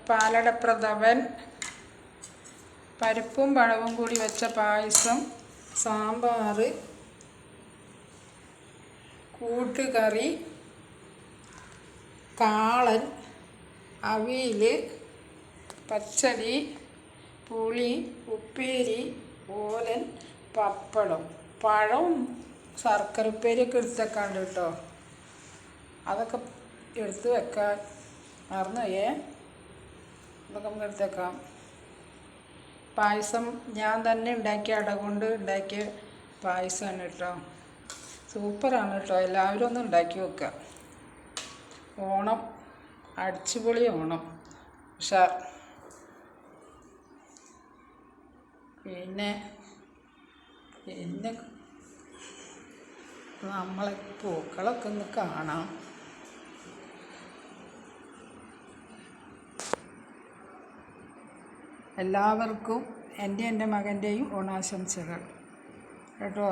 പാലടപ്രഥമൻ, പരിപ്പും പഴവും കൂടി വെച്ച പായസം, സാമ്പാർ, കൂട്ടുകറി, കാളൻ, അവിയൽ, പച്ചടി, പുളി, ഉപ്പേരി, ഓലൻ, പപ്പടം, പഴവും ശർക്കര ഉപ്പേരിയൊക്കെ എടുത്ത് വെക്കാണ്ട് കേട്ടോ. അതൊക്കെ എടുത്ത് വെക്കാൻ മറന്നുപോയേ. അതൊക്കെ നമുക്ക് എടുത്ത് വെക്കാം. പായസം ഞാൻ തന്നെ ഉണ്ടാക്കിയ അട കൊണ്ട് ഉണ്ടാക്കിയ പായസമാണ് കേട്ടോ. സൂപ്പറാണ് കേട്ടോ. എല്ലാവരും ഒന്ന് ഉണ്ടാക്കി വെക്കുക. ഓണം അടിച്ചുപൊളി ഓണം ഉഷാർ. പിന്നെ നമ്മളെ പൂക്കളൊക്കെ ഒന്ന് കാണാം. എല്ലാവർക്കും എൻ്റെ മകൻ്റെയും ഓണാശംസകൾ കേട്ടോ.